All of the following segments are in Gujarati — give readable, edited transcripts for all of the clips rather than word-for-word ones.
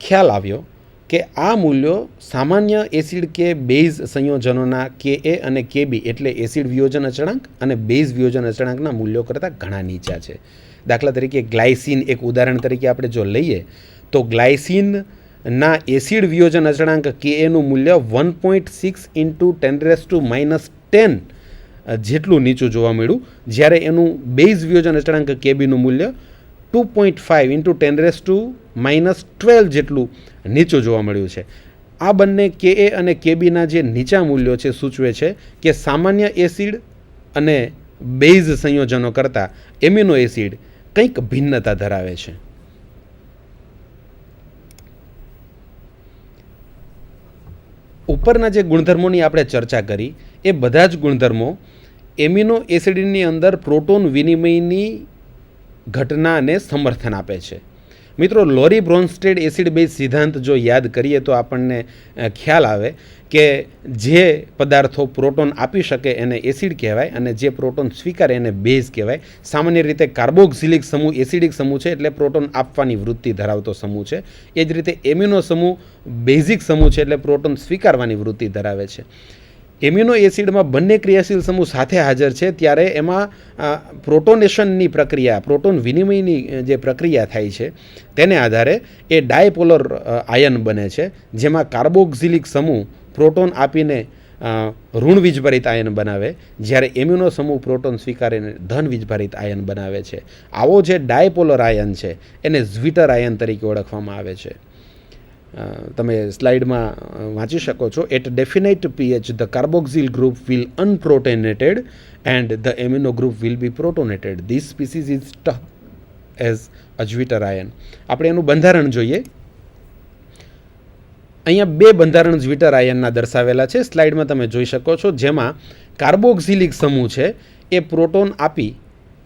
ખ્યાલ આવ્યો કે આ મૂલ્યો સામાન્ય એસિડ કે બેઝ સંયોજનોના કે એ અને કે બી એટલે એસિડ વિયોજન અચળાંક અને બેઝ વિયોજન અચળાંકના મૂલ્યો કરતાં ઘણા નીચા છે. દાખલા તરીકે ગ્લાયસિન એક ઉદાહરણ તરીકે આપણે જો લઈએ તો ગ્લાયસિનના એસિડ વિયોજન અચળાંક કે એનું મૂલ્ય 1.6 × 10⁻⁻10 જેટલું નીચું જોવા મળ્યું, જ્યારે એનું બેઝ વિયોજન અચળાંક કેબીનું મૂલ્ય 2.5 × 10⁻12 જેટલું નીચું જોવા મળ્યું છે. આ બંને કે એ અને કેબીના જે નીચા મૂલ્યો છે સૂચવે છે કે સામાન્ય એસિડ અને બેઝ સંયોજનો કરતાં એમિનો એસિડ કંઈક ભિન્નતા ધરાવે છે. ઉપરના જે ગુણધર્મોની આપણે ચર્ચા કરી એ બધા જ ગુણધર્મો એમિનો એસિડની અંદર પ્રોટોન વિનિમયની ઘટનાને સમર્થન આપે છે. મિત્રો, લોરી બ્રોન્સ્ટેડ એસિડ બેઝ સિદ્ધાંત જો યાદ કરીએ તો આપણને ખ્યાલ આવે કે જે પદાર્થો પ્રોટોન આપી શકે એને એસિડ કહેવાય અને જે પ્રોટોન સ્વીકારે એને બેઝ કહેવાય. સામાન્ય રીતે કાર્બોક્સિલિક સમૂહ એસિડિક સમૂહ છે એટલે પ્રોટોન આપવાની વૃત્તિ ધરાવતો સમૂહ છે. એ જ રીતે એમિનો સમૂહ બેઝિક સમૂહ છે એટલે પ્રોટોન સ્વીકારવાની વૃત્તિ ધરાવે છે. એમિનો એસિડમાં બંને ક્રિયાશીલ સમૂહ સાથે હાજર છે ત્યારે એમાં પ્રોટોનેશનની પ્રક્રિયા, પ્રોટોન વિનિમયની જે પ્રક્રિયા થાય છે તેને આધારે એ ડાયપોલર આયન બને છે, જેમાં કાર્બોક્સિલિક સમૂહ પ્રોટોન આપીને ઋણ વીજભારિત આયન બનાવે, જ્યારે એમિનો સમૂહ પ્રોટોન સ્વીકારીને ધન વીજભારિત આયન બનાવે છે. આવો જે ડાયપોલર આયન છે એને ઝ્વિટર આયન તરીકે ઓળખવામાં આવે છે. તમે સ્લાઇડમાં વાંચી શકો છો. At definite pH the carboxyl group will unprotonated and the amino group will be protonated. This species is stuck as a zwitterion. આપણે એનું બંધારણ જોઈએ. અહીંયા બે બંધારણ ઝ્વિટર આયનના દર્શાવેલા છે. સ્લાઇડમાં તમે જોઈ શકો છો, જેમાં કાર્બોક્સિલિક સમૂહ છે એ પ્રોટોન આપી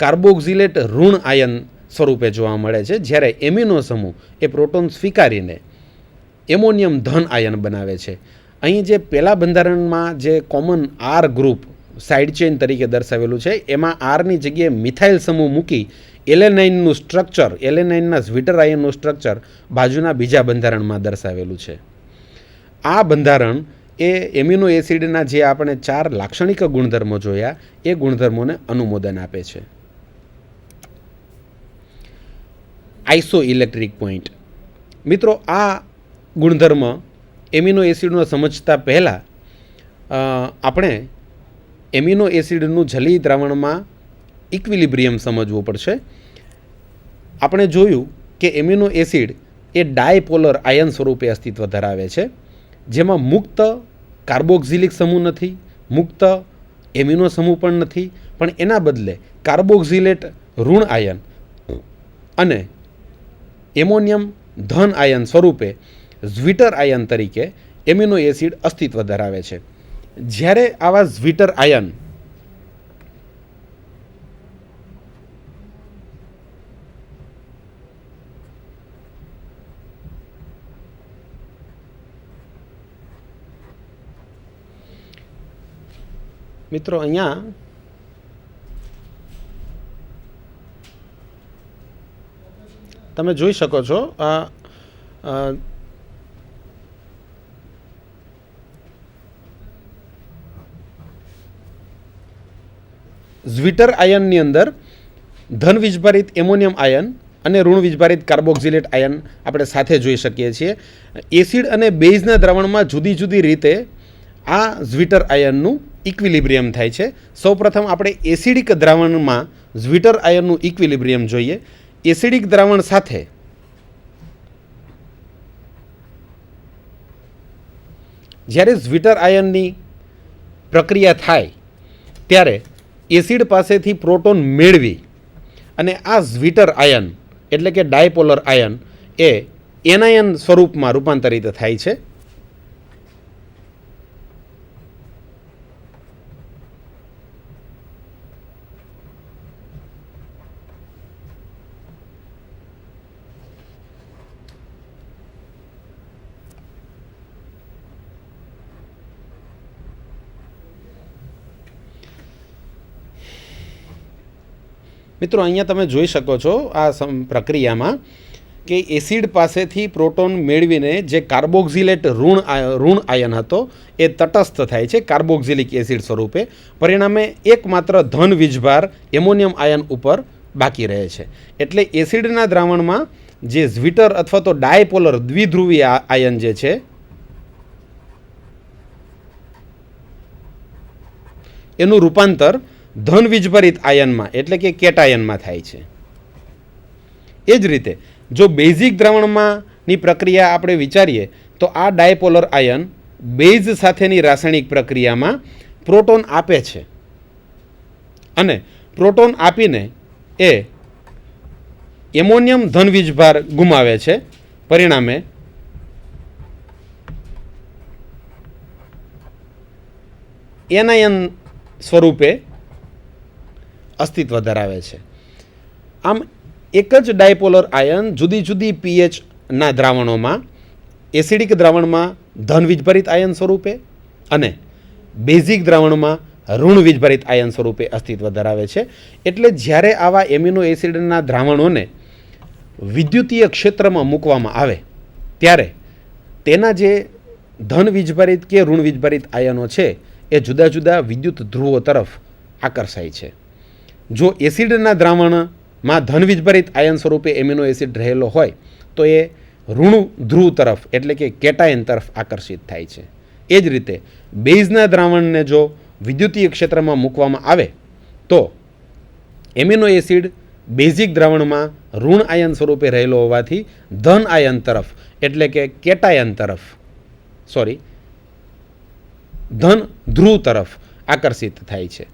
કાર્બોક્સિલેટ ઋણ આયન સ્વરૂપે જોવા મળે છે, જ્યારે એમિનો સમૂહ એ પ્રોટોન સ્વીકારીને એમોનિયમ ધન આયન બનાવે છે. અહીં જે પહેલા બંધારણમાં જે common R group side chain તરીકે દર્શાવેલું છે એમાં આરની જગ્યાએ મિથાઇલ સમૂહ મૂકી એલેનાઇનનું સ્ટ્રક્ચર, એલેનાઇનના ઝ્વિટર આયનનું સ્ટ્રક્ચર બાજુના બીજા બંધારણમાં દર્શાવેલું છે. આ બંધારણ એ એમિનો એસિડના જે આપણે 4 લાક્ષણિક ગુણધર્મો જોયા એ ગુણધર્મોને અનુમોદન આપે છે. Iso electric point. મિત્રો, આ ગુણધર્મ એમિનો એસિડનો સમજતા પહેલાં આપણે એમિનો એસિડનું જલીય દ્રાવણમાં ઇક્વિલિબ્રિયમ સમજવું પડશે. આપણે જોયું કે એમિનો એસિડ એ ડાયપોલર આયન સ્વરૂપે અસ્તિત્વ ધરાવે છે, જેમાં મુક્ત કાર્બોક્સિલિક સમૂહ નથી, મુક્ત એમિનો સમૂહ પણ નથી, પણ એના બદલે કાર્બોક્સિલેટ ઋણ આયન અને એમોનિયમ ધન આયન સ્વરૂપે ઝ્વિટર આયન તરીકે એમિનો એસિડ અસ્તિત્વ ધરાવે છે. જ્યારે આવા ઝ્વિટર આયન મિત્રો, અહીંયા તમે જોઈ શકો છો ઝ્વિટર આયનની અંદર ધન વીજભારિત એમોનિયમ આયન અને ઋણ વીજભારિત કાર્બોક્સિલેટ આયન આપણે સાથે જોઈ શકીએ છીએ. એસિડ અને બેઝના દ્રાવણમાં જુદી જુદી રીતે આ ઝ્વિટર આયનનું ઇક્વિલિબ્રિયમ થાય છે. સૌપ્રથમ આપણે એસિડિક દ્રાવણમાં ઝ્વિટર આયનનું ઇક્વિલિબ્રિયમ જોઈએ. એસિડિક દ્રાવણ સાથે જ્યારે ઝ્વિટર આયનની પ્રક્રિયા થાય ત્યારે એસિડ પાસેથી પ્રોટોન મેળવી અને આ ઝ્વિટર આયન એટલે કે ડાયપોલર આયન એ એનાયન સ્વરૂપમાં રૂપાંતરિત થાય છે. મિત્રો, અહીંયા તમે જોઈ શકો છો આ પ્રક્રિયામાં કે એસિડ પાસેથી પ્રોટોન મેળવીને જે કાર્બોક્સિલેટ ઋણ આયન હતો એ તટસ્થ થાય છે કાર્બોક્સિલિક એસિડ સ્વરૂપે. પરિણામે એકમાત્ર ધન વીજભાર એમોનિયમ આયન ઉપર બાકી રહે છે. એટલે એસિડના દ્રાવણમાં જે ઝ્વિટર અથવા તો ડાયપોલર દ્વિધ્રુવી આયન જે છે એનું રૂપાંતર ધન વીજભરિત આયનમાં એટલે કે કેટાયનમાં થાય છે. એ જ રીતે જો બેઝિક દ્રાવણમાંની પ્રક્રિયા આપણે વિચારીએ તો આ ડાયપોલર આયન બેઝ સાથેની રાસાયણિક પ્રક્રિયામાં પ્રોટોન આપે છે અને પ્રોટોન આપીને એ એમોનિયમ ધન વીજભાર ગુમાવે છે. પરિણામે એનાયન સ્વરૂપે અસ્તિત્વ ધરાવે છે. આમ એક જ ડાયપોલર આયન જુદી જુદી પીએચના દ્રાવણોમાં એસિડિક દ્રાવણમાં ધન વીજભરિત આયન સ્વરૂપે અને બેઝિક દ્રાવણમાં ઋણ વીજભરિત આયન સ્વરૂપે અસ્તિત્વ ધરાવે છે. એટલે જ્યારે આવા એમિનો એસિડના દ્રાવણોને વિદ્યુતીય ક્ષેત્રમાં મૂકવામાં આવે ત્યારે તેના જે ધન વીજભરિત કે ઋણ વીજભરિત આયનો છે એ જુદા જુદા વિદ્યુત ધ્રુવો તરફ આકર્ષાય છે. જો એસિડના દ્રાવણમાં ધન વીજભરિત આયન સ્વરૂપે એમિનો એસિડ રહેલો હોય તો એ ઋણ ધ્રુવ તરફ એટલે કે કેટાયન તરફ આકર્ષિત થાય છે. એ જ રીતે બેઝના દ્રાવણને જો વિદ્યુતીય ક્ષેત્રમાં મૂકવામાં આવે તો એમિનો એસિડ બેઝિક દ્રાવણમાં ઋણ આયન સ્વરૂપે રહેલો હોવાથી ધન આયન તરફ એટલે કે કેટાયન તરફ ધન ધ્રુવ તરફ આકર્ષિત થાય છે.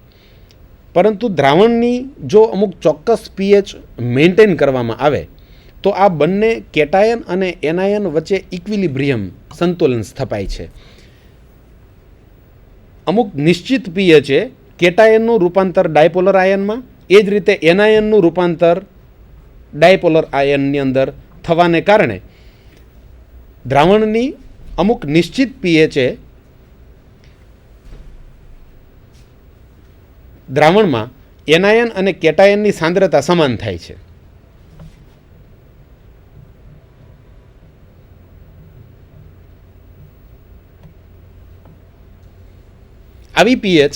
પરંતુ દ્રાવણની જો અમુક ચોક્કસ પીએચ મેન્ટેન કરવામાં આવે તો આ બંને કેટાયન અને એનાયન વચ્ચે ઇક્વિલિબ્રિયમ સંતુલન સ્થપાય છે. અમુક નિશ્ચિત પીએચે કેટાયનનું રૂપાંતર ડાયપોલર આયનમાં, એ જ રીતે એનાયનનું રૂપાંતર ડાયપોલર આયનની અંદર થવાને કારણે દ્રાવણની અમુક નિશ્ચિત પીએચે દ્રાવણમાં એનાયન અને કેટાયનની સાંદ્રતા સમાન થાય છે. આવી પીએચ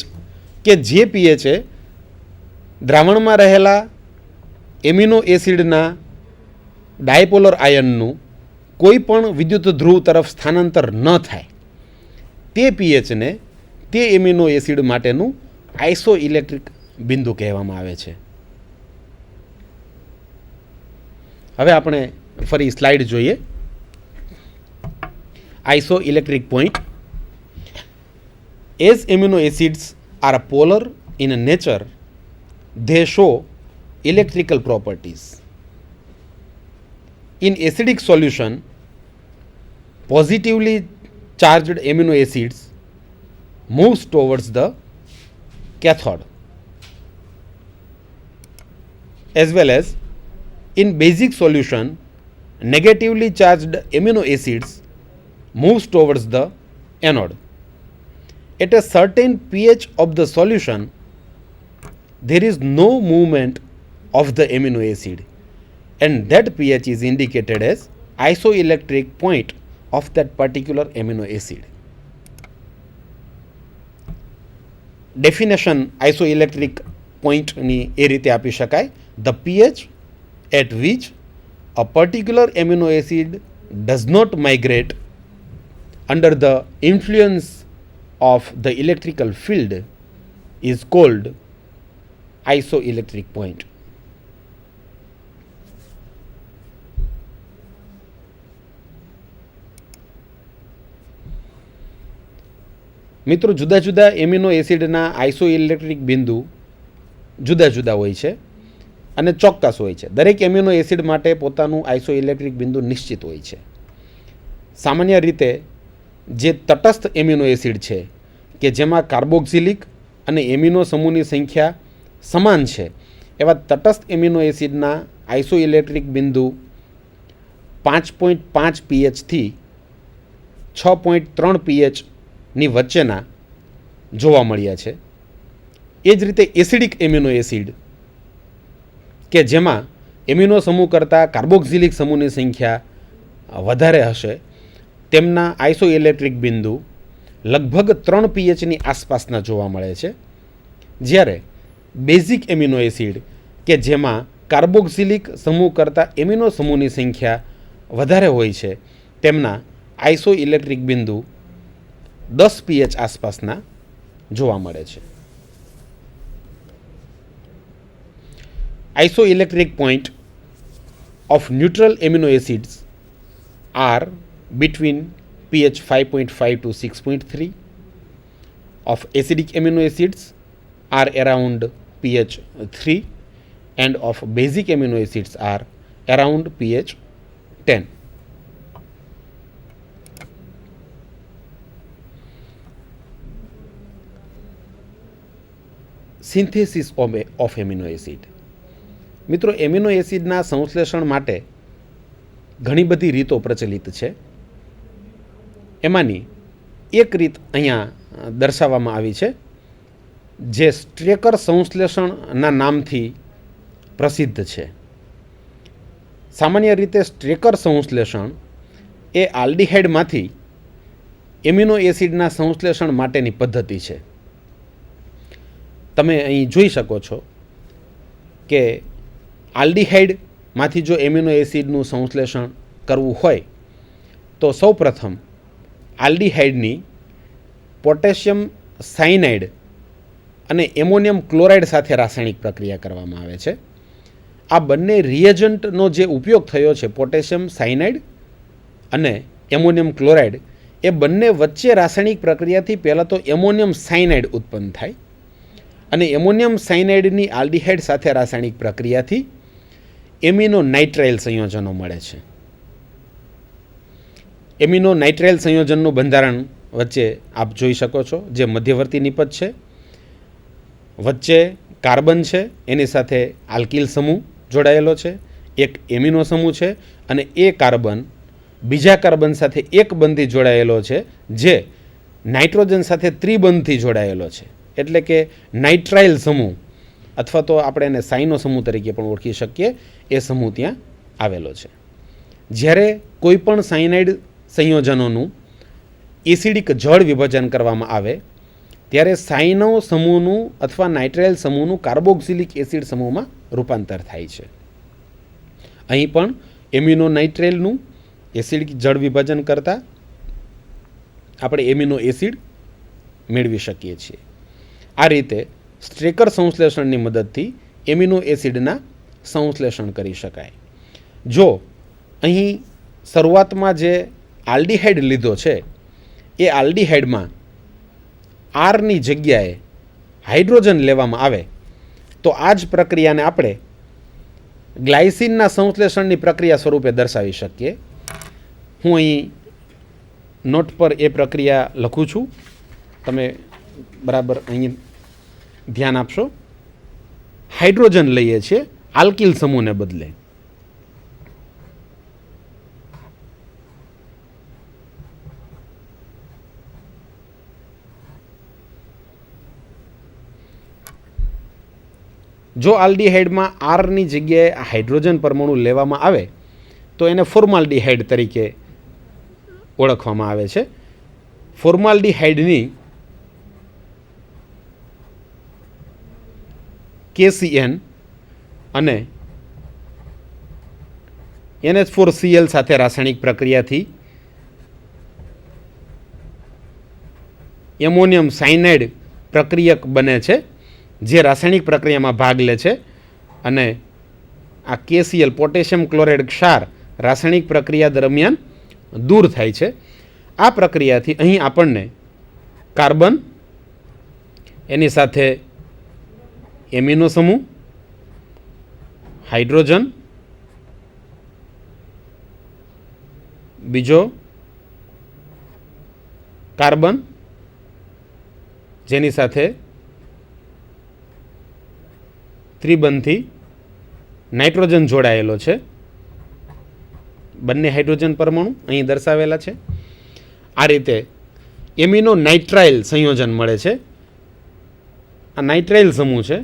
કે જે પીએચે દ્રાવણમાં રહેલા એમિનો એસિડના ડાયપોલર આયનનું કોઈ પણ વિદ્યુત ધ્રુવ તરફ સ્થાનાંતર ન થાય તે પીએચને તે એમિનો એસિડ માટેનું આઇસો ઇલેક્ટ્રિક બિંદુ કહેવામાં આવે છે. હવે આપણે ફરી સ્લાઇડ જોઈએ. Isoelectric point. As amino acids are polar in nature, they show electrical properties. In acidic solution, positively charged amino acids moves towards the cathode, as well as in basic solution, negatively charged amino acids moves towards the anode. At a certain pH of the solution, there is no movement of the amino acid, and that pH is indicated as isoelectric point of that particular amino acid. Definition isoelectric point ની એ રીતે આપી શકાય: the pH at which a particular amino acid does not migrate under the influence of the electrical field is called isoelectric point. મિત્રો, જુદા જુદા એમિનો એસિડના આઇસોઇલેક્ટ્રિક બિંદુ જુદા જુદા હોય છે અને ચોક્કસ હોય છે. દરેક એમિનો એસિડ માટે પોતાનું આઇસોઇલેક્ટ્રિક બિંદુ નિશ્ચિત હોય છે. સામાન્ય રીતે જે તટસ્થ એમિનો એસિડ છે કે જેમાં કાર્બોક્સિલિક અને એમિનો સમૂહની સંખ્યા સમાન છે એવા તટસ્થ એમિનો એસિડના આઇસોઇલેક્ટ્રિક બિંદુ 5.5 pHથી 6.3 pHની વચ્ચેના જોવા મળ્યા છે. એ જ રીતે એસિડિક એમિનો એસિડ કે જેમાં એમિનો સમૂહ કરતાં કાર્બોક્સિલિક સમૂહની સંખ્યા વધારે હશે તેમના આઇસોઇલેક્ટ્રિક બિંદુ લગભગ 3 pHની આસપાસના જોવા મળે છે, જ્યારે બેઝિક એમિનો એસિડ કે જેમાં કાર્બોક્સિલિક સમૂહ કરતાં એમિનો સમૂહની સંખ્યા વધારે હોય છે તેમના આઇસોઇલેક્ટ્રિક બિંદુ 10 pH આસપાસના જોવા મળે છે. Isoelectric point of neutral amino acids are between pH 5.5 to 6.3. Of acidic amino acids are around pH 3, and of basic amino acids are around pH 10. Synthesis of amino acid. મિત્રો, એમિનો એસિડના સંશ્લેષણ માટે ઘણી બધી રીતો પ્રચલિત છે. એમાંની એક રીત અહીંયા દર્શાવવામાં આવી છે, જે સ્ટ્રેકર સંશ્લેષણના નામથી પ્રસિદ્ધ છે. સામાન્ય રીતે સ્ટ્રેકર સંશ્લેષણ એ આલ્ડીહાઇડમાંથી એમિનો એસિડના સંશ્લેષણ માટેની પદ્ધતિ છે. તમે અહીં જોઈ શકો છો કે આલ્ડીહાઇડમાંથી જો એમિનો એસિડનું સંશ્લેષણ કરવું હોય તો સૌપ્રથમ આલ્ડીહાઇડની પોટેશિયમ સાયનાઇડ અને એમોનિયમ ક્લોરાઇડ સાથે રાસાયણિક પ્રક્રિયા કરવામાં આવે છે. આ બંને રિએજન્ટનો જે ઉપયોગ થયો છે, પોટેશિયમ સાયનાઇડ અને એમોનિયમ ક્લોરાઇડ, એ બંને વચ્ચે રાસાયણિક પ્રક્રિયાથી પહેલાં તો એમોનિયમ સાયનાઇડ ઉત્પન્ન થાય અને એમોનિયમ સાયનાઇડની આલ્ડીહાઇડ સાથે રાસાયણિક પ્રક્રિયાથી એમિનો નાઇટ્રાઇલ સંયોજનો મળે છે. એમિનો નાઇટ્રાઇલ સંયોજનનું બંધારણ વચ્ચે આપ જોઈ શકો છો, જે મધ્યવર્તી નિપજ છે. વચ્ચે કાર્બન છે, એની સાથે આલ્કિલ સમૂહ જોડાયેલો છે, એક એમિનો સમૂહ છે, અને એ કાર્બન બીજા કાર્બન સાથે એક બંધથી જોડાયેલો છે, જે નાઇટ્રોજન સાથે ત્રિબંધથી જોડાયેલો છે. એટલે કે નાઇટ્રાઇલ સમૂહ, અથવા તો આપણે એને સાઇનો સમૂહ તરીકે પણ ઓળખી શકીએ, એ સમૂહ ત્યાં આવેલો છે. જ્યારે કોઈ પણ સાયનાઇડ સંયોજનોનું એસિડિક જળ વિભાજન કરવામાં આવે ત્યારે સાઇનો સમૂહનું અથવા નાઇટ્રાઇલ સમૂહનું કાર્બોક્સિલિક એસિડ સમૂહમાં રૂપાંતર થાય છે. અહીં પણ એમિનો નાઇટ્રાઇલનું એસિડિક જળ વિભાજન કરતાં આપણે એમિનો એસિડ મેળવી શકીએ છીએ. આ રીતે સ્ટ્રેકર સંશ્લેષણની મદદથી એમિનો એસિડના સંશ્લેષણ કરી શકાય. જો અહીં શરૂઆતમાં જે આલ્ડીહાઇડ લીધો છે એ આલ્ડીહાઇડમાં આરની જગ્યાએ હાઇડ્રોજન લેવામાં આવે તો આ જ પ્રક્રિયાને આપણે ગ્લાયસિનના સંશ્લેષણની પ્રક્રિયા સ્વરૂપે દર્શાવી શકીએ. હું અહીં નોટ પર એ પ્રક્રિયા લખું છું, તમે બરાબર અહીં ધ્યાન આપશો. હાઇડ્રોજન લઈએ છીએ આલ્કિલ સમૂહને બદલે. જો આલ્ડીહાઇડમાં આરની જગ્યાએ હાઇડ્રોજન પરમાણુ લેવામાં આવે તો એને ફોર્માલ્ડીહાઇડ તરીકે ઓળખવામાં આવે છે. ફોર્માલ્ડીહાઇડની KCN અને NH4Cl સાથે રાસાયણિક પ્રક્રિયાથી એમોનિયમ સાયનાઇડ પ્રક્રિયક બને છે, જે રાસાયણિક પ્રક્રિયામાં ભાગ લે છે, અને આ KCl પોટેશિયમ ક્લોરાઇડ ક્ષાર રાસાયણિક પ્રક્રિયા દરમિયાન દૂર થાય છે. આ પ્રક્રિયાથી અહીં આપણને કાર્બન, એની સાથે એમિનો સમૂહ, હાઇડ્રોજન, બીજો કાર્બન જેની સાથે ત્રિબંધથી નાઇટ્રોજન જોડાયેલો છે, બંને હાઇડ્રોજન પરમાણુ અહીં દર્શાવેલા છે. આ રીતે એમિનો નાઇટ્રાઇલ સંયોજન મળે છે. આ નાઇટ્રાઇલ સમૂહ છે,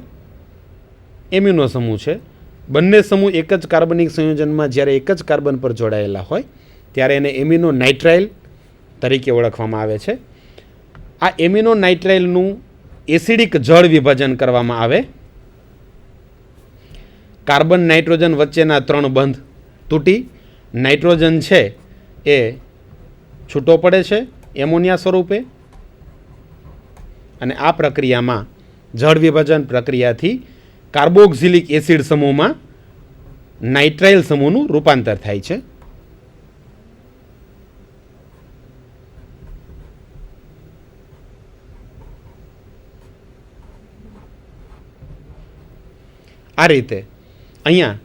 એમિનો સમૂહ છે, બંને સમૂહ એક જ કાર્બનિક સંયોજનમાં જ્યારે એક જ કાર્બન પર જોડાયેલા હોય ત્યારે એને એમિનો નાઇટ્રાઇલ તરીકે ઓળખવામાં આવે છે. આ એમિનો નાઇટ્રાઇલનું એસિડિક જળ વિભાજન કરવામાં આવે. કાર્બન નાઇટ્રોજન વચ્ચેના 3 બંધ તૂટી નાઇટ્રોજન છે એ છૂટો પડે છે એમોનિયા સ્વરૂપે, અને આ પ્રક્રિયામાં જળ વિભાજન પ્રક્રિયાથી કાર્બોક્સિલિક એસિડ સમૂહમાં નાઇટ્રાઇલ સમૂહનું રૂપાંતર થાય છે. આ રીતે અહીંયા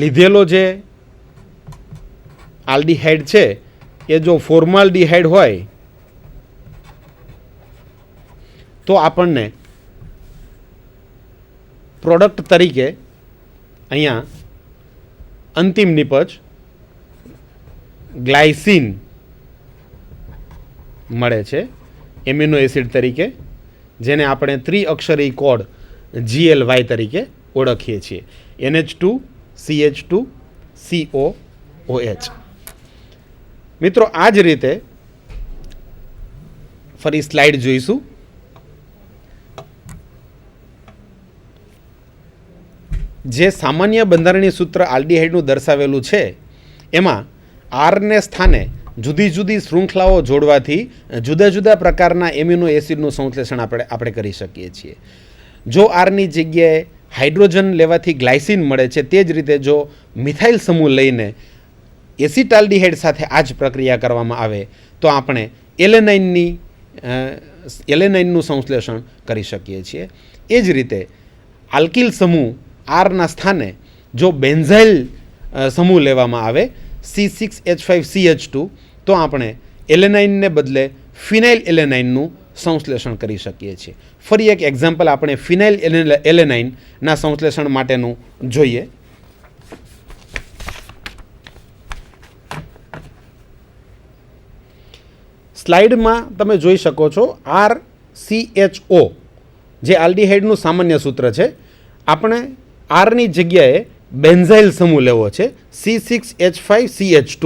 લીધેલો જે આલ્ડીહાઇડ છે એ જો ફોર્માલ્ડીહાઇડ હોય તો આપણને પ્રોડક્ટ તરીકે અહીંયા અંતિમ નિપજ ગ્લાયસીન મળે છે એમિનો એસિડ તરીકે, જેને આપણે ત્રિઅક્ષરી કોડ GLY તરીકે ઓળખીએ છીએ. NH2CH2COOH. મિત્રો આ જ રીતે ફરી સ્લાઇડ જોઈશું. જે સામાન્ય બંધારણીય સૂત્ર આલ્ડીહાઇડનું દર્શાવેલું છે એમાં આરને સ્થાને જુદી જુદી શૃંખલાઓ જોડવાથી જુદા જુદા પ્રકારના એમિનો એસિડનું સંશ્લેષણ આપણે કરી શકીએ છીએ. જો આરની જગ્યાએ હાઇડ્રોજન લેવાથી ગ્લાયસીન મળે છે, તે જ રીતે જો મિથાઇલ સમૂહ લઈને એસિટાલ્ડીહાઇડ સાથે આ જ પ્રક્રિયા કરવામાં આવે તો આપણે એલેનાઇનનું સંશ્લેષણ કરી શકીએ છીએ. એ જ રીતે આલ્કિલ સમૂહ આરના સ્થાને જો બેન્ઝાઇલ સમૂહ લેવામાં આવે C6H5CH2 તો આપણે એલેનાઇનને બદલે ફિનાઇલ એલેનાઇનનું સંશ્લેષણ કરી શકીએ છીએ. ફરી એક એક્ઝામ્પલ આપણે ફિનાઇલ એલેનાઇનના સંશ્લેષણ માટેનું જોઈએ. સ્લાઇડમાં તમે જોઈ શકો છો RCHO જે આલ્ડીહાઇડનું સામાન્ય સૂત્ર છે. આપણે આરની જગ્યાએ બેન્ઝાઇલ સમૂહ લેવો છે C6H5CH2.